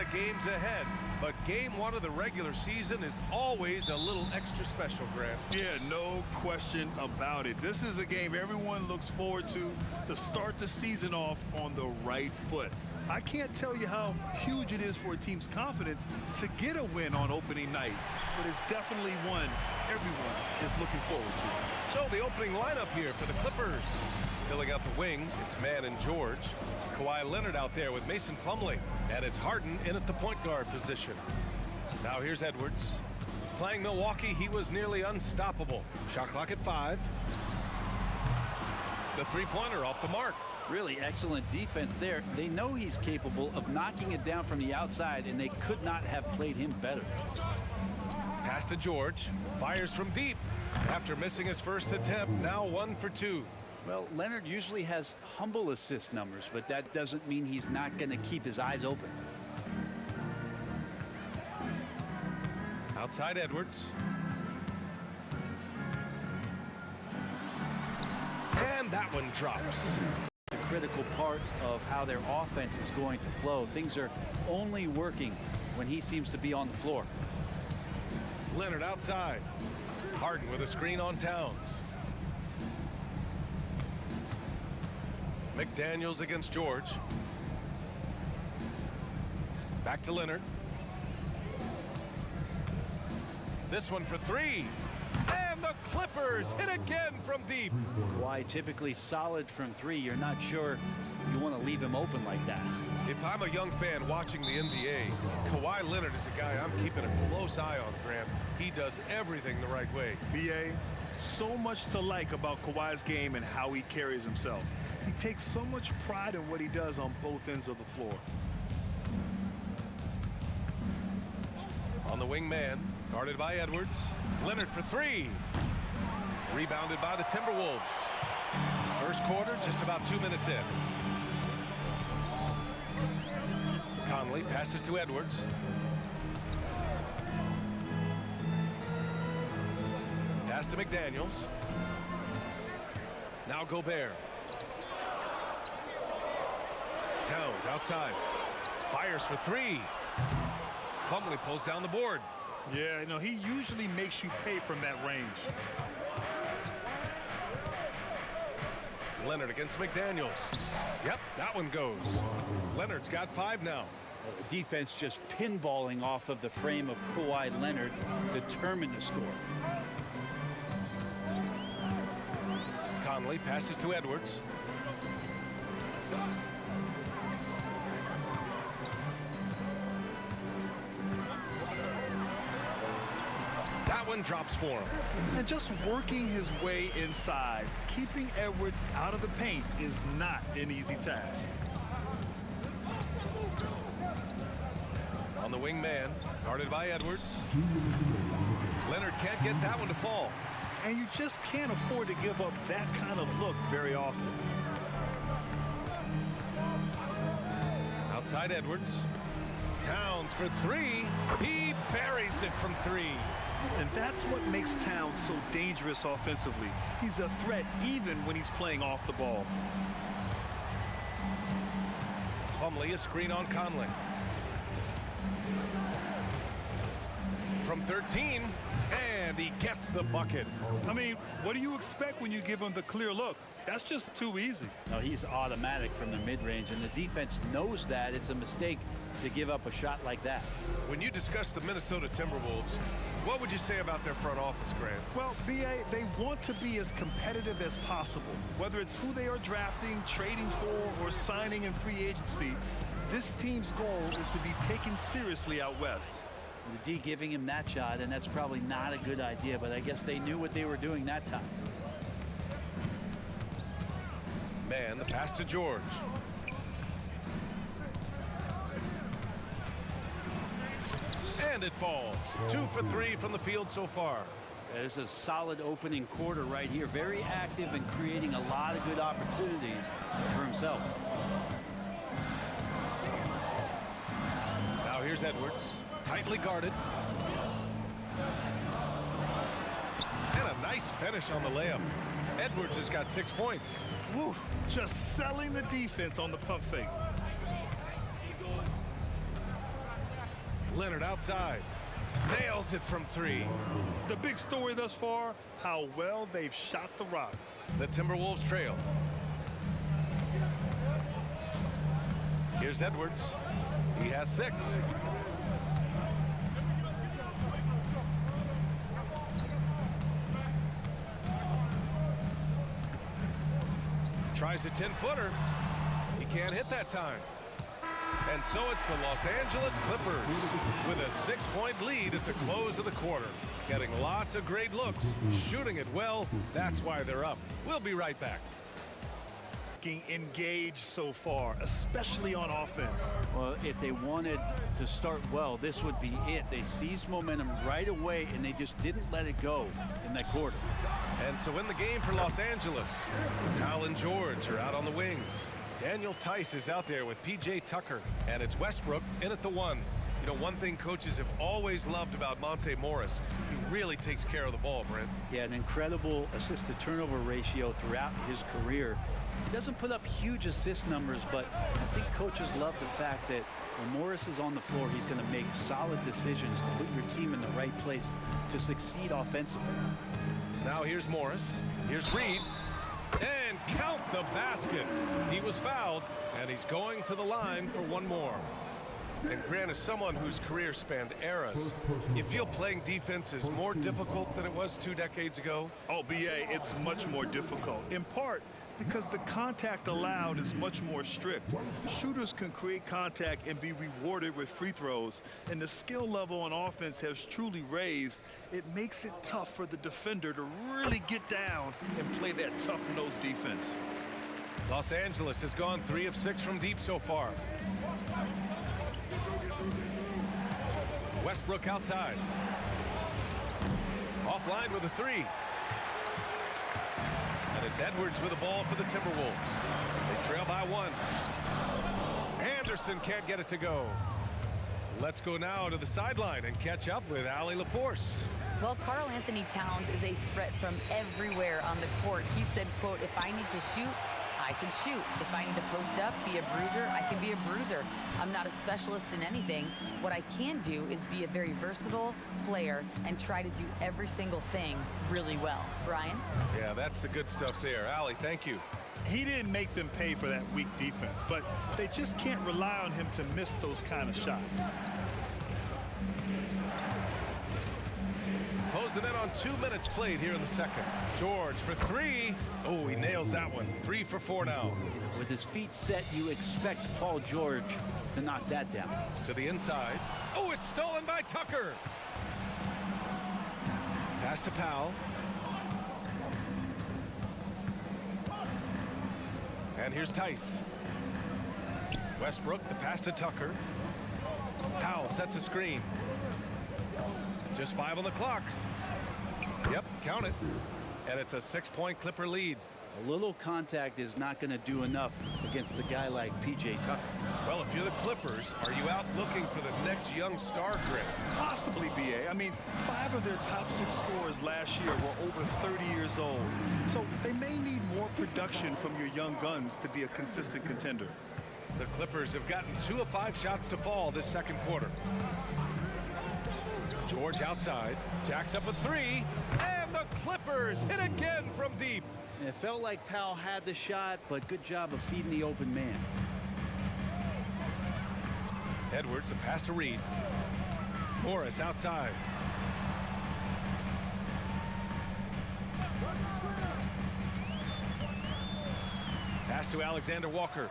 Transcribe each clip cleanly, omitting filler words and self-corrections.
of games ahead, but game one of the regular season is always a little extra special, Grant. Yeah, no question about it. This is a game everyone looks forward to start the season off on the right foot. I can't tell you how huge it is for a team's confidence to get a win on opening night, but it's definitely one everyone is looking forward to. So the opening lineup here for the Clippers. Filling out the wings, it's Mann and George. Kawhi Leonard out there with Mason Plumlee, and it's Harden in at the point guard position. Now here's Edwards. Playing Milwaukee, he was nearly unstoppable. Shot clock at 5. The three-pointer off the mark. Really excellent defense there. They know he's capable of knocking it down from the outside, and they could not have played him better. Pass to George. Fires from deep. After missing his first attempt, now 1 for 2. Well, Leonard usually has humble assist numbers, but that doesn't mean he's not going to keep his eyes open. Outside Edwards. And that one drops. The critical part of how their offense is going to flow. Things are only working when he seems to be on the floor. Leonard outside. Harden with a screen on Towns. McDaniels against George. Back to Leonard. This one for 3. And the Clippers hit again from deep. Kawhi typically solid from 3. You're not sure you want to leave him open like that. If I'm a young fan watching the NBA, Kawhi Leonard is a guy I'm keeping a close eye on, Graham. He does everything the right way. BA, so much to like about Kawhi's game and how he carries himself. He takes so much pride in what he does on both ends of the floor. On the wing man, guarded by Edwards. Leonard for 3. Rebounded by the Timberwolves. First quarter, just about 2 minutes in. Conley passes to Edwards. Pass to McDaniels. Now Gobert. Towns outside. Fires for 3. Plumlee pulls down the board. Yeah, no, he usually makes you pay from that range. Leonard against McDaniels. Yep, that one goes. Leonard's got 5 now. Well, the defense just pinballing off of the frame of Kawhi Leonard, determined to score. Conley passes to Edwards. That one drops for him. And just working his way inside, keeping Edwards out of the paint is not an easy task. On the wing man, guarded by Edwards. Leonard can't get that one to fall. And you just can't afford to give up that kind of look very often. Outside Edwards. Towns for 3. He buries it from 3. And that's what makes Towns so dangerous offensively. He's a threat even when he's playing off the ball. Plumlee, a screen on Conley. From 13, and he gets the bucket. I mean, what do you expect when you give him the clear look? That's just too easy. No, he's automatic from the mid-range, and the defense knows that. It's a mistake to give up a shot like that. When you discuss the Minnesota Timberwolves, what would you say about their front office, Grant? Well, BA, they want to be as competitive as possible. Whether it's who they are drafting, trading for, or signing in free agency, this team's goal is to be taken seriously out west. The D giving him that shot, and that's probably not a good idea, but I guess they knew what they were doing that time. Man, the pass to George. And it falls. 2 for 3 from the field so far. It's a solid opening quarter right here. Very active and creating a lot of good opportunities for himself. Now here's Edwards. Tightly guarded. And a nice finish on the layup. Edwards has got 6 points. Woo, just selling the defense on the pump fake. Leonard outside. Nails it from 3. The big story thus far, how well they've shot the rock. The Timberwolves trail. Here's Edwards. He has 6. Tries a 10-footer. He can't hit that time. And so it's the Los Angeles Clippers with a 6-point lead at the close of the quarter. Getting lots of great looks, shooting it well. That's why they're up. We'll be right back. Engaged so far, especially on offense. Well, if they wanted to start well, this would be it. They seized momentum right away, and they just didn't let it go in that quarter. And so in the game for Los Angeles, Kyle and George are out on the wings. Daniel Tice is out there with P.J. Tucker, and it's Westbrook in at the 1. You know, one thing coaches have always loved about Monte Morris, he really takes care of the ball, Brent. Yeah, an incredible assist-to-turnover ratio throughout his career. He doesn't put up huge assist numbers, but I think coaches love the fact that when Morris is on the floor, he's going to make solid decisions to put your team in the right place to succeed offensively. Now here's Morris. Here's Reed. And count the basket. He was fouled, and he's going to the line for one more. And Grant, as someone whose career spanned eras, you feel playing defense is more difficult than it was 2 decades ago? Oh, B.A., it's much more difficult, in part because the contact allowed is much more strict. Shooters can create contact and be rewarded with free throws, and the skill level on offense has truly raised. It makes it tough for the defender to really get down and play that tough-nosed defense. Los Angeles has gone 3 of 6 from deep so far. Westbrook outside. Offline with a 3. And it's Edwards with the ball for the Timberwolves. They trail by 1. Anderson can't get it to go. Let's go now to the sideline and catch up with Allie LaForce. Well, Karl Anthony Towns is a threat from everywhere on the court. He said, quote, if I need to shoot, I can shoot. If I need to post up, be a bruiser, I can be a bruiser. I'm not a specialist in anything. What I can do is be a very versatile player and try to do every single thing really well. Brian? Yeah, that's the good stuff there. Allie, thank you. He didn't make them pay for that weak defense, but they just can't rely on him to miss those kind of shots. Close the net on 2 minutes played here in the second. George for 3. Oh, he nails that one. 3 for 4 now. With his feet set, you expect Paul George to knock that down. To the inside. Oh, it's stolen by Tucker. Pass to Powell. And here's Tice. Westbrook, the pass to Tucker. Powell sets a screen. Just 5 on the clock. Yep, count it. And it's a 6-point Clipper lead. A little contact is not going to do enough against a guy like P.J. Tucker. Well, if you're the Clippers, are you out looking for the next young star, Grant? Possibly, B.A. I mean, 5 of their top 6 scorers last year were over 30 years old. So they may need more production from your young guns to be a consistent contender. The Clippers have gotten 2 of 5 shots to fall this second quarter. George outside, jacks up a 3, and the Clippers hit again from deep. It felt like Powell had the shot, but good job of feeding the open man. Edwards, the pass to Reed. Morris outside. Pass to Alexander Walker.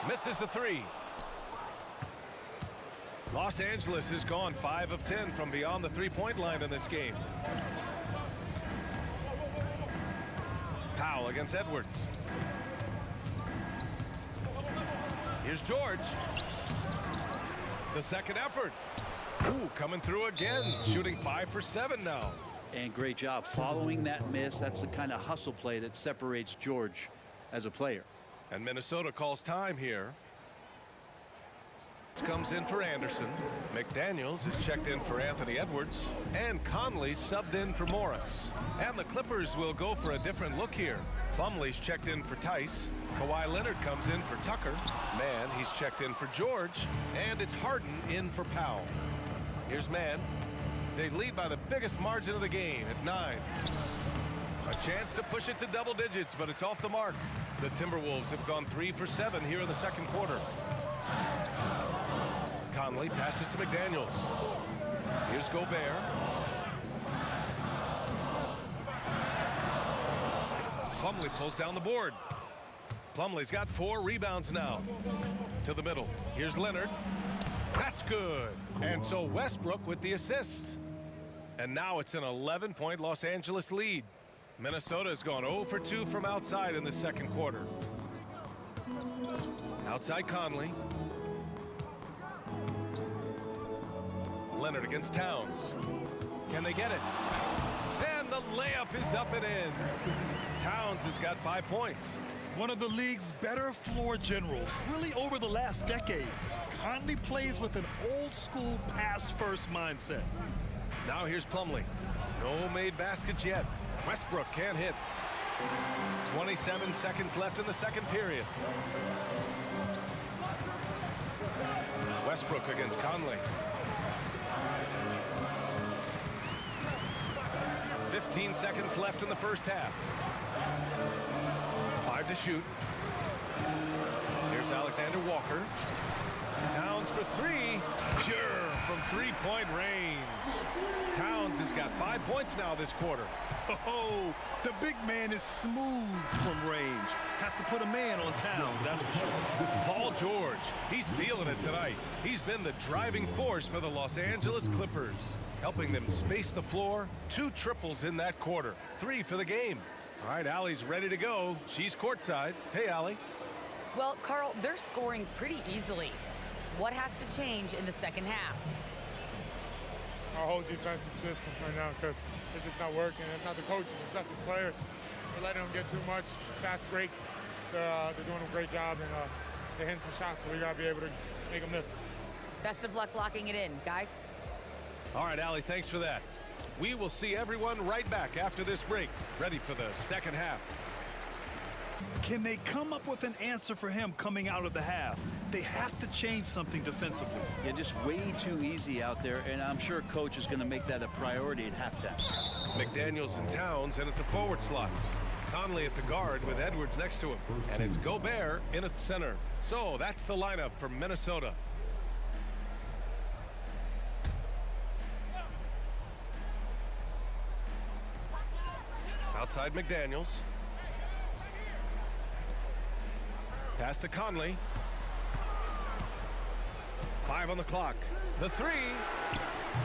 Misses the 3. Los Angeles has gone 5 of 10 from beyond the 3-point line in this game. Powell against Edwards. Here's George. The second effort. Ooh, coming through again, shooting 5 for 7 now. And great job following that miss. That's the kind of hustle play that separates George as a player. And Minnesota calls time here. Comes in for Anderson. McDaniels is checked in for Anthony Edwards. And Conley subbed in for Morris. And the Clippers will go for a different look here. Plumlee's checked in for Tice. Kawhi Leonard comes in for Tucker. Man, he's checked in for George. And it's Harden in for Powell. Here's Man. They lead by the biggest margin of the game at 9. A chance to push it to double digits, but it's off the mark. The Timberwolves have gone 3 for 7 here in the second quarter. Conley passes to McDaniels. Here's Gobert. Plumlee pulls down the board. Plumlee's got 4 rebounds now. To the middle. Here's Leonard. That's good. And so Westbrook with the assist. And now it's an 11-point Los Angeles lead. Minnesota has gone 0 for 2 from outside in the second quarter. Outside Conley. Leonard against Towns. Can they get it? And the layup is up and in. Towns has got 5 points. One of the league's better floor generals, really over the last decade. Conley plays with an old-school pass-first mindset. Now here's Plumlee. No made baskets yet. Westbrook can't hit. 27 seconds left in the second period. Westbrook against Conley. 15 seconds left in the first half. 5 to shoot. Here's Alexander Walker. Towns for 3. Pure from three-point range. Towns has got 5 points now this quarter. Oh, the big man is smooth from range. Have to put a man on Towns, that's for sure. Paul George, he's feeling it tonight. He's been the driving force for the Los Angeles Clippers, helping them space the floor. 2 triples in that quarter. 3 for the game. All right, Allie's ready to go. She's courtside. Hey, Allie. Well, Carl, they're scoring pretty easily. What has to change in the second half? Our whole defensive system right now, because it's just not working. It's not the coaches, it's us as players. We're letting them get too much fast break. They're doing a great job, and they're hitting some shots, so we got to be able to make them miss. Best of luck locking it in, guys. All right, Allie, thanks for that. We will see everyone right back after this break, ready for the second half. Can they come up with an answer for him coming out of the half? They have to change something defensively. Yeah, just way too easy out there, and I'm sure coach is going to make that a priority at halftime. McDaniels and Towns in at the forward slots. Conley at the guard with Edwards next to him. And it's Gobert in at center. So that's the lineup for Minnesota. Outside McDaniels. Pass to Conley. 5 on the clock. The 3.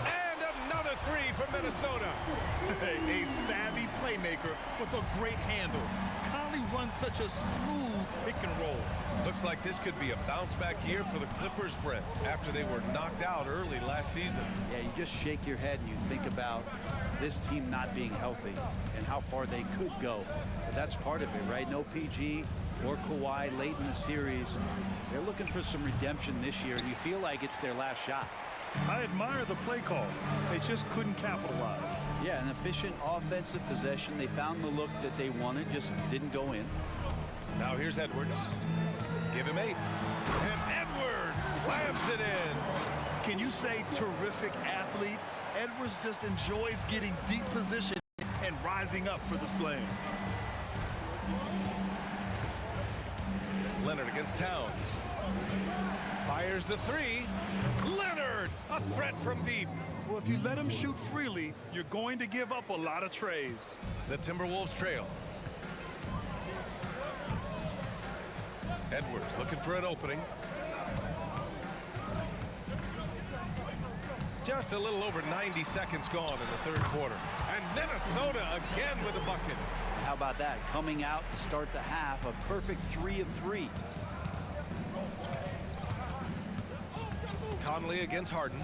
And another 3 for Minnesota. A savvy playmaker with a great handle. Conley runs such a smooth pick and roll. Looks like this could be a bounce-back year for the Clippers, Brett, after they were knocked out early last season. Yeah, you just shake your head and you think about this team not being healthy and how far they could go. But that's part of it, right? No PG or Kawhi late in the series. They're looking for some redemption this year, and you feel like it's their last shot. I admire the play call. They just couldn't capitalize. Yeah, an efficient offensive possession. They found the look that they wanted, just didn't go in. Now here's Edwards. Give him 8. And Edwards slams it in. Can you say terrific athlete? Edwards just enjoys getting deep position and rising up for the slam. Leonard against Towns. Fires the 3. Leonard, a threat from deep. Well, if you let him shoot freely, you're going to give up a lot of trays. The Timberwolves trail. Edwards looking for an opening. Just a little over 90 seconds gone in the third quarter. And Minnesota again with a bucket. How about that? Coming out to start the half, a perfect 3 of 3. Conley against Harden.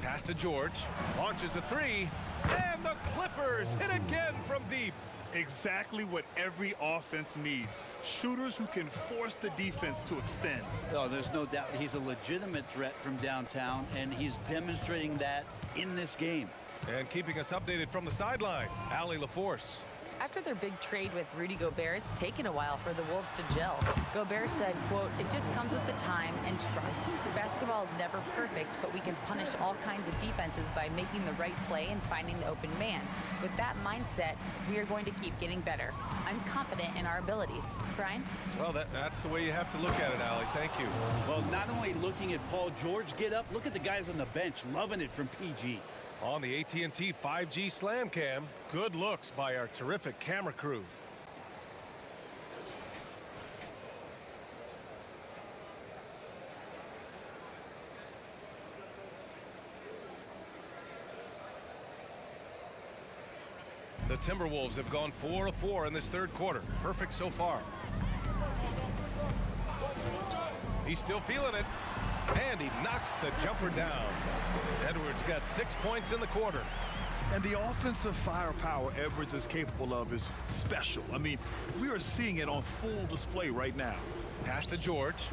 Pass to George. Launches a 3. And the Clippers hit again from deep. Exactly what every offense needs. Shooters who can force the defense to extend. Oh, there's no doubt he's a legitimate threat from downtown, and he's demonstrating that in this game. And keeping us updated from the sideline, Allie LaForce. After their big trade with Rudy Gobert, it's taken a while for the Wolves to gel. Gobert said, quote, "It just comes with the time and trust. Basketball is never perfect, but we can punish all kinds of defenses by making the right play and finding the open man. With that mindset, we are going to keep getting better. I'm confident in our abilities." Brian? Well, that's the way you have to look at it, Allie. Thank you. Well, not only looking at Paul George get up, look at the guys on the bench loving it from PG. On the AT&T 5G Slam Cam, good looks by our terrific camera crew. The Timberwolves have gone 4 of 4 in this third quarter. Perfect so far. He's still feeling it. And he knocks the jumper down. Edwards got 6 points in the quarter. And the offensive firepower Edwards is capable of is special. I mean, we are seeing it on full display right now. Pass to George.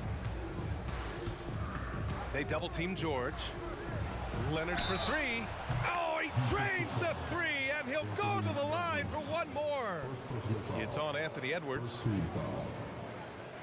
They double team George. Leonard for three. Oh, he drains the three, and he'll go to the line for one more. It's on Anthony Edwards.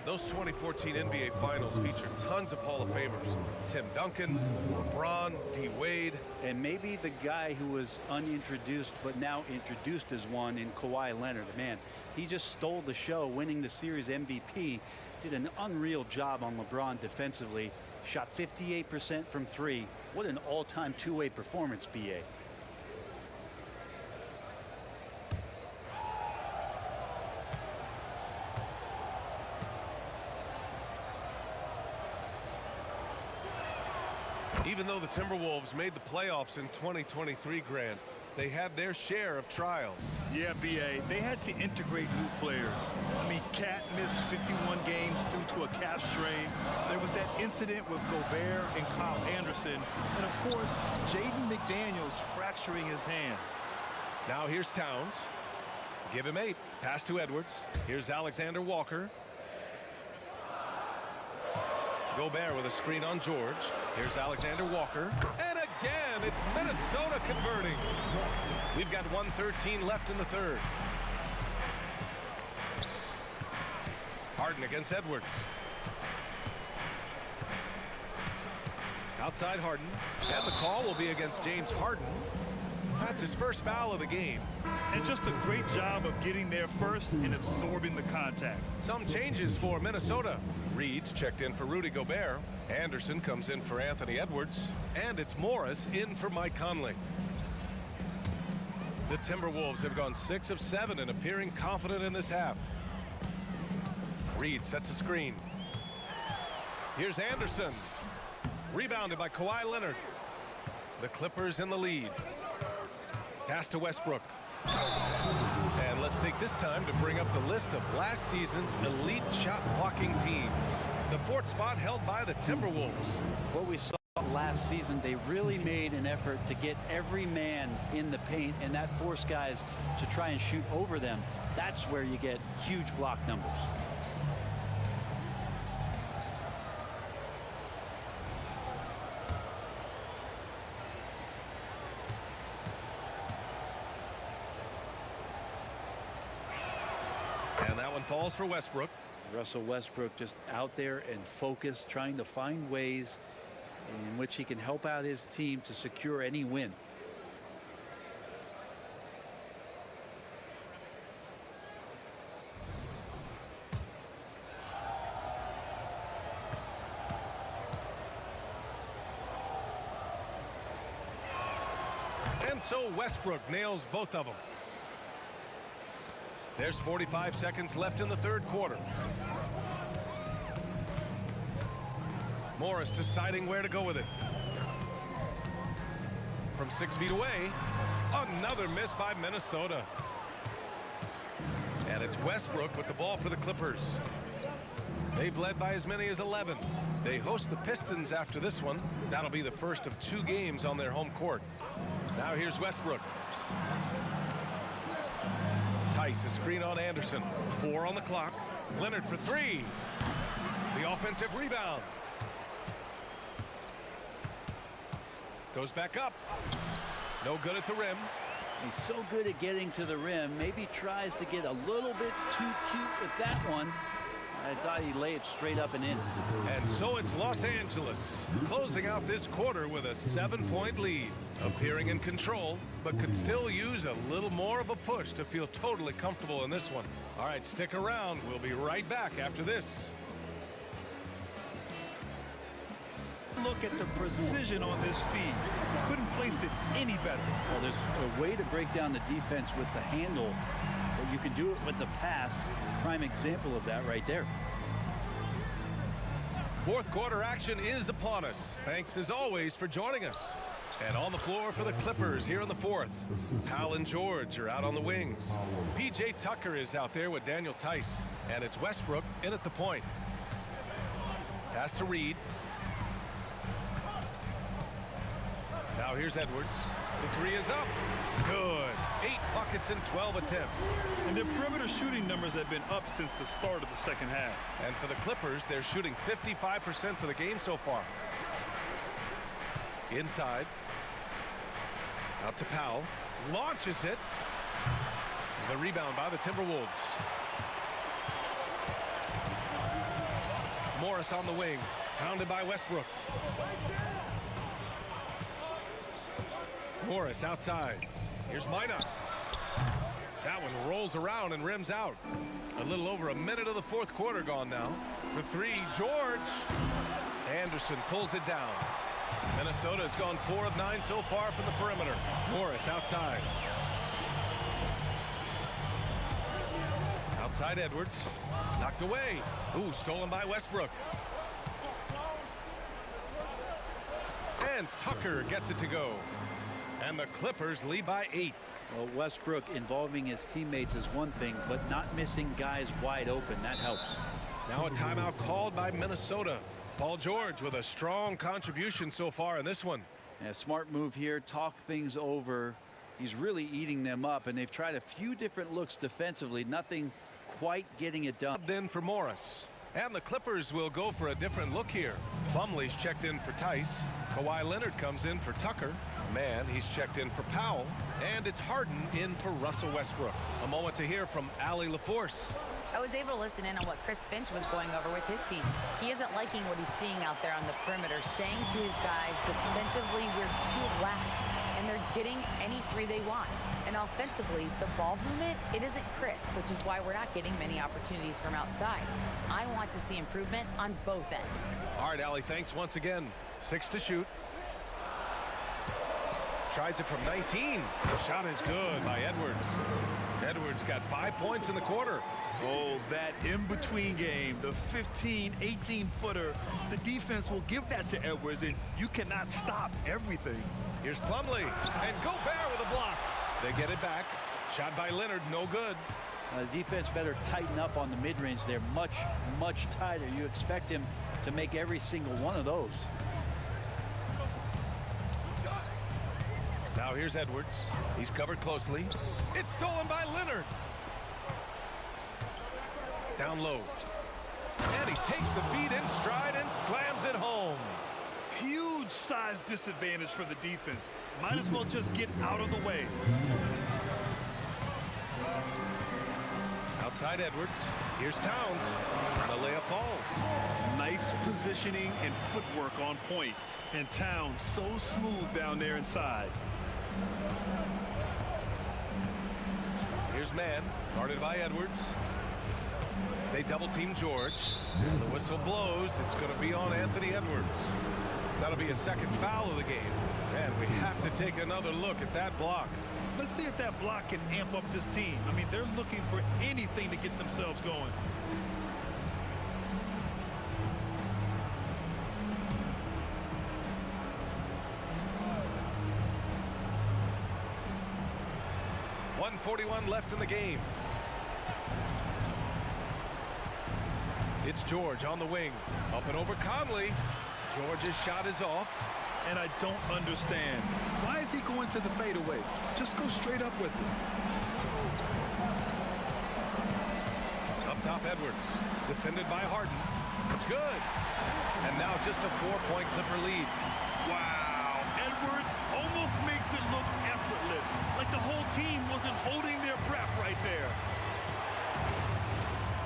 Those 2014 NBA Finals featured tons of Hall of Famers. Tim Duncan, LeBron, D. Wade. And maybe the guy who was unintroduced but now introduced as one in Kawhi Leonard. Man, he just stole the show, winning the series MVP. Did an unreal job on LeBron defensively. Shot 58% from three. What an all-time two-way performance, BA. Even though the Timberwolves made the playoffs in 2023, Grant, they had their share of trials. Yeah, BA, they had to integrate new players. I mean, Cat missed 51 games due to a calf strain. There was that incident with Gobert and Kyle Anderson. And, of course, Jaden McDaniels fracturing his hand. Now here's Towns. Give him 8. Pass to Edwards. Here's Alexander Walker. Gobert with a screen on George. Here's Alexander Walker. And again, it's Minnesota converting. We've got 1:13 left in the third. Harden against Edwards. Outside Harden. And the call will be against James Harden. That's his first foul of the game. And just a great job of getting there first and absorbing the contact. Some changes for Minnesota. Reed's checked in for Rudy Gobert. Anderson comes in for Anthony Edwards. And it's Morris in for Mike Conley. The Timberwolves have gone 6 of 7 and appearing confident in this half. Reed sets a screen. Here's Anderson. Rebounded by Kawhi Leonard. The Clippers in the lead. Pass to Westbrook. And let's take this time to bring up the list of last season's elite shot blocking teams. The 4th spot held by the Timberwolves. What we saw last season, they really made an effort to get every man in the paint, and that forced guys to try and shoot over them. That's where you get huge block numbers. And that one falls for Westbrook. Russell Westbrook just out there and focused, trying to find ways in which he can help out his team to secure any win. And so Westbrook nails both of them. There's 45 seconds left in the third quarter. Morris deciding where to go with it. From 6 feet away, another miss by Minnesota. And it's Westbrook with the ball for the Clippers. They've led by as many as 11. They host the Pistons after this one. That'll be the first of 2 games on their home court. Now here's Westbrook. Tice, a screen on Anderson. 4 on the clock. Leonard for 3. The offensive rebound. Goes back up. No good at the rim. He's so good at getting to the rim. Maybe tries to get a little bit too cute with that one. I thought he'd lay it straight up and in. And so it's Los Angeles closing out this quarter with a 7-point lead. Appearing in control, but could still use a little more of a push to feel totally comfortable in this one. All right, stick around. We'll be right back after this. Look at the precision on this feed. Couldn't place it any better. Well, there's a way to break down the defense with the handle, but you can do it with the pass. Prime example of that right there. Fourth quarter action is upon us. Thanks as always for joining us. And on the floor for the Clippers here in the fourth. Powell and George are out on the wings. P.J. Tucker is out there with Daniel Tice. And it's Westbrook in at the point. Pass to Reed. Now here's Edwards. The three is up. Good. 8 buckets in 12 attempts. And their perimeter shooting numbers have been up since the start of the second half. And for the Clippers, they're shooting 55% for the game so far. Inside. Out to Powell. Launches it. The rebound by the Timberwolves. Morris on the wing. Pounded by Westbrook. Morris outside. Here's Minot. That one rolls around and rims out. A little over a minute of the fourth quarter gone now. For three, George. Anderson pulls it down. Minnesota has gone 4 of 9 so far from the perimeter. Morris outside. Outside Edwards. Knocked away. Ooh, stolen by Westbrook. And Tucker gets it to go. And the Clippers lead by 8. Well, Westbrook involving his teammates is one thing, but not missing guys wide open, that helps. Now a timeout called by Minnesota. Paul George with a strong contribution so far in this one. Yeah, smart move here, talk things over. He's really eating them up, and they've tried a few different looks defensively, nothing quite getting it done. In for Morris. And the Clippers will go for a different look here. Plumlee's checked in for Tice. Kawhi Leonard comes in for Tucker. Man, he's checked in for Powell. And it's Harden in for Russell Westbrook. A moment to hear from Allie LaForce. I was able to listen in on what Chris Finch was going over with his team. He isn't liking what he's seeing out there on the perimeter, saying to his guys, defensively, we're too lax, and they're getting any three they want. And offensively, the ball movement, it isn't crisp, which is why we're not getting many opportunities from outside. I want to see improvement on both ends. All right, Allie, thanks once again. 6 to shoot. Tries it from 19. The shot is good by Edwards. Edwards got 5 points in the quarter. Oh, that in-between game, the 15, 18-footer. The defense will give that to Edwards, and you cannot stop everything. Here's Plumlee, and Gobert with a block. They get it back. Shot by Leonard, no good. The defense better tighten up on the mid-range. They're much, much tighter. You expect him to make every single one of those. Now here's Edwards. He's covered closely. It's stolen by Leonard. Down low. And he takes the feed in stride and slams it home. Huge size disadvantage for the defense. Might as well just get out of the way. Outside Edwards. Here's Towns. And the layup falls. Nice positioning and footwork on point. And Towns so smooth down there inside. Here's Mann, guarded by Edwards. They double-team George. And the whistle blows. It's going to be on Anthony Edwards. That'll be a second foul of the game. And we have to take another look at that block. Let's see if that block can amp up this team. I mean, they're looking for anything to get themselves going. .41 left in the game. It's George on the wing. Up and over Conley. George's shot is off. And I don't understand. Why is he going to the fadeaway? Just go straight up with it. Up top Edwards. Defended by Harden. It's good. And now just a 4-point Clipper lead. Wow. Edwards almost makes it look effortless. Like the whole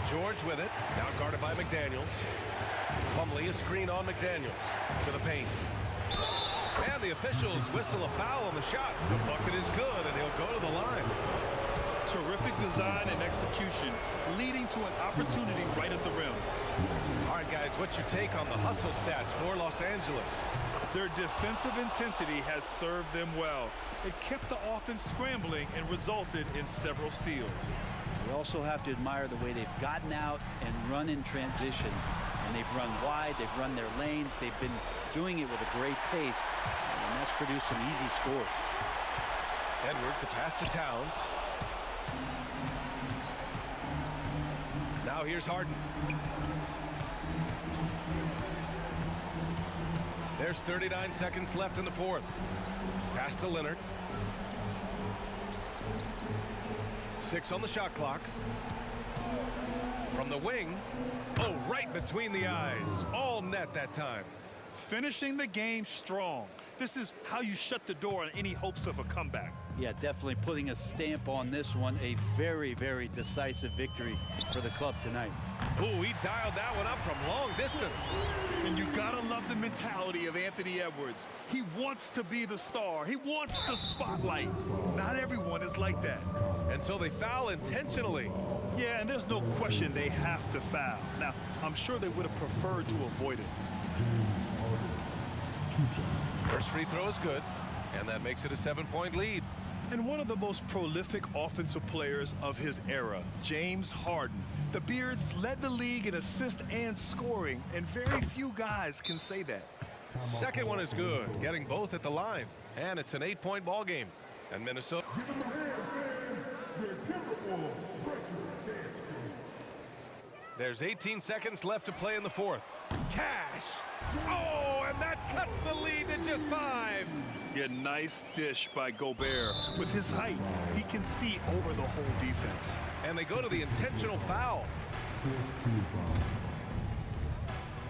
George with it. Now guarded by McDaniels. Plumlee, a screen on McDaniels. To the paint. And the officials whistle a foul on the shot. The bucket is good, and he'll go to the line. Terrific design and execution, leading to an opportunity right at the rim. All right, guys, what's your take on the hustle stats for Los Angeles? Their defensive intensity has served them well. It kept the offense scrambling and resulted in several steals. We also have to admire the way they've gotten out and run in transition. And they've run wide, they've run their lanes, they've been doing it with a great pace, and that's produced some easy scores. Edwards, the pass to Towns. Now here's Harden. There's 39 seconds left in the fourth. Pass to Leonard. 6 on the shot clock. From the wing. Oh, right between the eyes. All net that time. Finishing the game strong. This is how you shut the door on any hopes of a comeback. Yeah, definitely putting a stamp on this one. A very, very decisive victory for the club tonight. Oh, he dialed that one up from long distance. And you gotta love the mentality of Anthony Edwards. He wants to be the star. He wants the spotlight. Not everyone is like that. And so they foul intentionally. Yeah, and there's no question they have to foul. Now, I'm sure they would have preferred to avoid it. First free throw is good, and that makes it a 7-point lead. And one of the most prolific offensive players of his era, James Harden. The Beards led the league in assists and scoring, and very few guys can say that. Second one is good, getting both at the line. And it's an 8-point ball game. And Minnesota. There's 18 seconds left to play in the fourth. Cash! Oh, and that cuts the lead to just 5. Yeah, nice dish by Gobert. With his height, he can see over the whole defense. And they go to the intentional foul.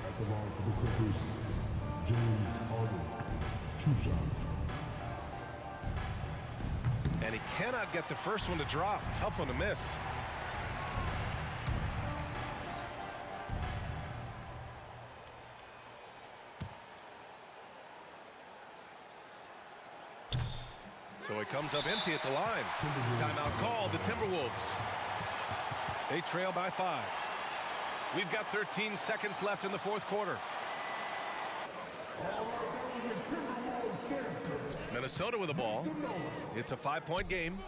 At the line for the Clippers, James Harden, 2 shots. And he cannot get the first one to drop. Tough one to miss. So he comes up empty at the line. Timeout called, the Timberwolves. They trail by 5. We've got 13 seconds left in the fourth quarter. Minnesota with the ball. It's a 5-point game.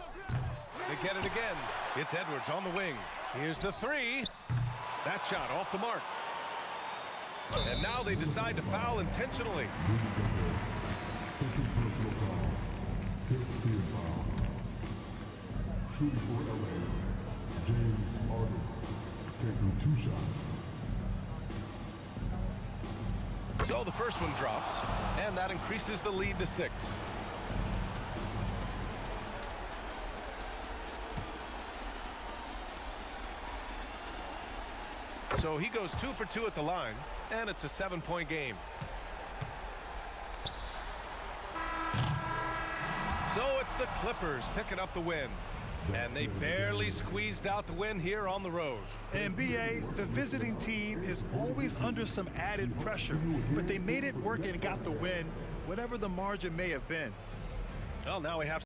They get it again. It's Edwards on the wing. Here's the 3. That shot off the mark. And now they decide to foul intentionally. Shooting for LA, James Harden, taking 2 shots. So the first one drops, and that increases the lead to 6. So he goes 2 for 2 at the line, and it's a 7-point game. So it's the Clippers picking up the win. And they barely squeezed out the win here on the road. And BA, the visiting team is always under some added pressure, but they made it work and got the win, whatever the margin may have been. Well, now we have